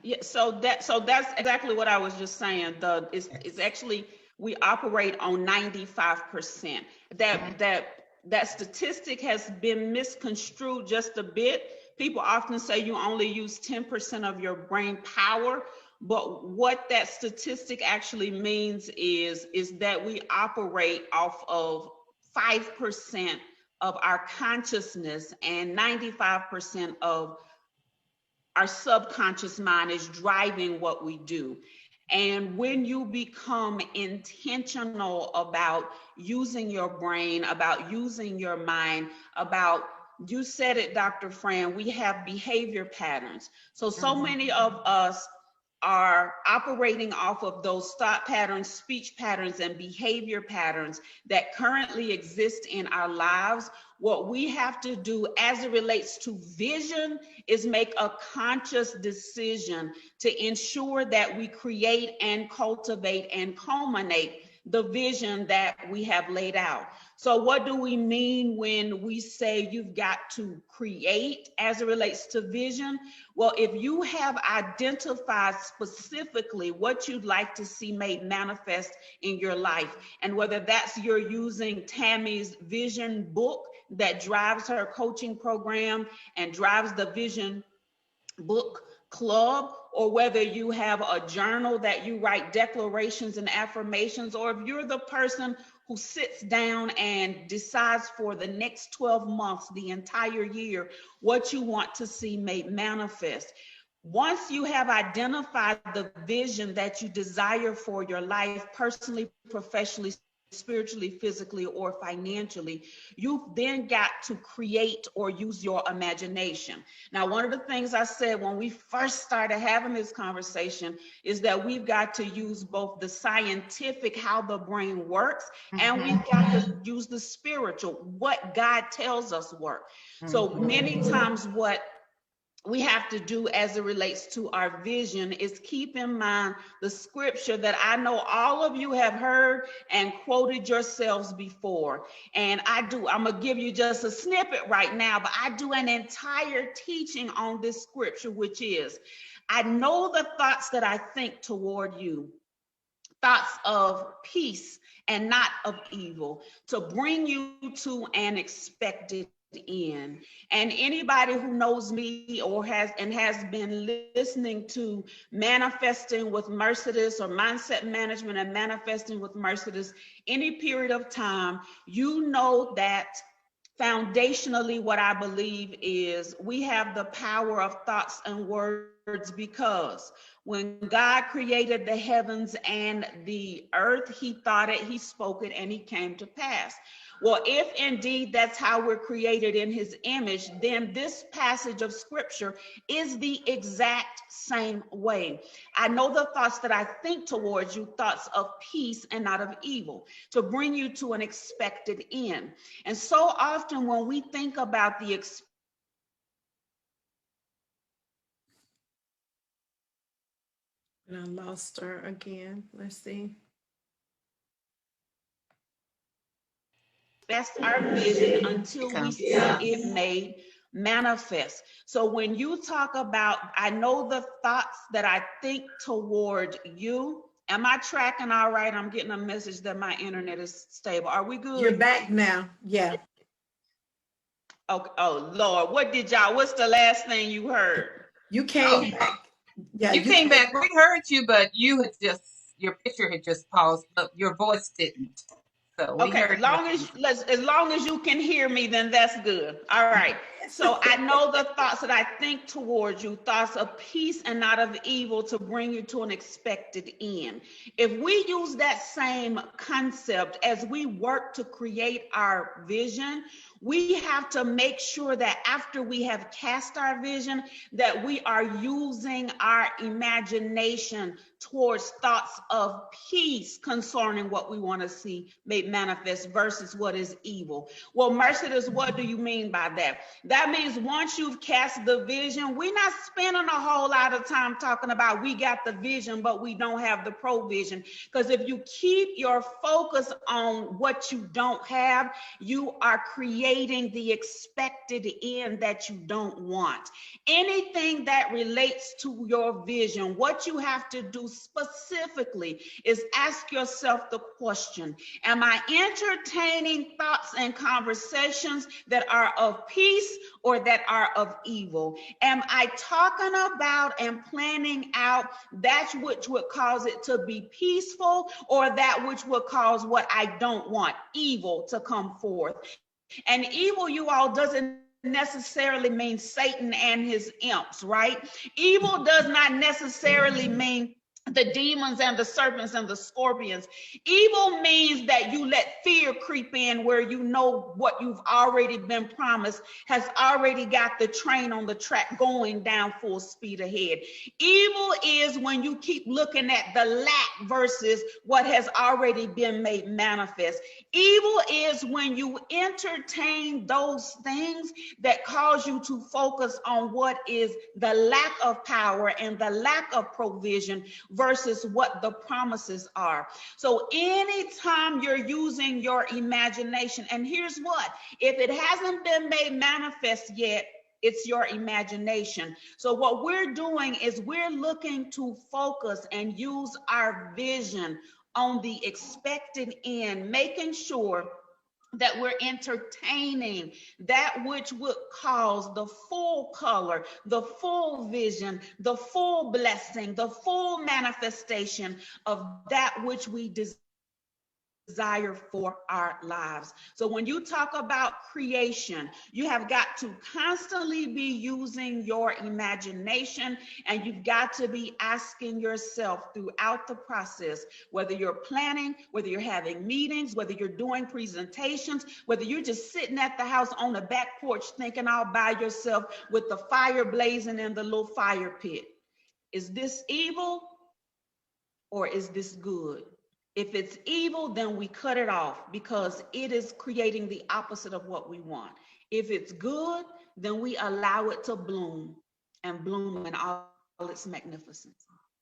Yeah, so that's exactly what I was just saying. It's actually we operate on 95%. That statistic has been misconstrued just a bit. People often say you only use 10% of your brain power, but what that statistic actually means is that we operate off of 5% of our consciousness, and 95% of our subconscious mind is driving what we do. And when you become intentional about using your brain, about using your mind, about, you said it, Dr. Fran, we have behavior patterns. So many of us are operating off of those thought patterns, speech patterns, and behavior patterns that currently exist in our lives. What we have to do as it relates to vision is make a conscious decision to ensure that we create and cultivate and culminate the vision that we have laid out. So what do we mean when we say you've got to create as it relates to vision? Well, if you have identified specifically what you'd like to see made manifest in your life, and whether that's you're using Tammy's vision book that drives her coaching program and drives the vision book club, or whether you have a journal that you write declarations and affirmations, or if you're the person who sits down and decides for the next 12 months, the entire year, what you want to see made manifest. Once you have identified the vision that you desire for your life, personally, professionally, spiritually, physically, or financially, you've then got to create or use your imagination. Now, one of the things I said when we first started having this conversation is that we've got to use both the scientific, how the brain works, and we've got to use the spiritual, what God tells us work. So many times what we have to do as it relates to our vision is keep in mind the scripture that I know all of you have heard and quoted yourselves before. And I'm going to give you just a snippet right now, but I do an entire teaching on this scripture, which is, I know the thoughts that I think toward you, thoughts of peace and not of evil, to bring you to an expected end. And anybody who knows me or has been listening to Manifesting with Mercedes or Mindset Management and Manifesting with Mercedes any period of time, you know that foundationally what I believe is we have the power of thoughts and words, because when God created the heavens and the earth, he thought it, he spoke it, and it came to pass. Well, if indeed that's how we're created in his image, then this passage of scripture is the exact same way. I know the thoughts that I think towards you, thoughts of peace and not of evil, to bring you to an expected end. And so often when we think about the And I lost her again. Let's see. That's our vision until we see it made manifest. So when you talk about, I know the thoughts that I think toward you, am I tracking all right? I'm getting a message that my internet is stable. Are we good? You're back now. Yeah. Okay. Oh Lord, what's the last thing you heard? You came back. Yeah, you came back. We heard you, but you had just, your picture had just paused, but your voice didn't. So we Okay, heard as long as you can hear me, then that's good. All right. So I know the thoughts that I think towards you, thoughts of peace and not of evil, to bring you to an expected end. If we use that same concept as we work to create our vision, we have to make sure that after we have cast our vision, that we are using our imagination towards thoughts of peace concerning what we want to see made manifest versus what is evil. Well, Mercedes, what do you mean by that? That means once you've cast the vision, we're not spending a whole lot of time talking about we got the vision, but we don't have the provision. Because if you keep your focus on what you don't have, you are creating the expected end that you don't want. Anything that relates to your vision, what you have to do specifically is ask yourself the question, am I entertaining thoughts and conversations that are of peace or that are of evil? Am I talking about and planning out that which would cause it to be peaceful, or that which would cause what I don't want, evil, to come forth? And evil, you all, doesn't necessarily mean Satan and his imps, right? Evil does not necessarily mean the demons and the serpents and the scorpions. Evil means that you let fear creep in where you know what you've already been promised has already got the train on the track going down full speed ahead. Evil is when you keep looking at the lack versus what has already been made manifest. Evil is when you entertain those things that cause you to focus on what is the lack of power and the lack of provision versus what the promises are. So anytime you're using your imagination, and here's what, if it hasn't been made manifest yet, it's your imagination. So what we're doing is we're looking to focus and use our vision on the expected end, making sure that we're entertaining that which would cause the full color, the full vision, the full blessing, the full manifestation of that which we desire for our lives. So when you talk about creation, you have got to constantly be using your imagination, and you've got to be asking yourself throughout the process, whether you're planning, whether you're having meetings, whether you're doing presentations, whether you're just sitting at the house on the back porch thinking all by yourself with the fire blazing in the little fire pit. Is this evil or is this good? If it's evil, then we cut it off because it is creating the opposite of what we want. If it's good, then we allow it to bloom and bloom in all its magnificence.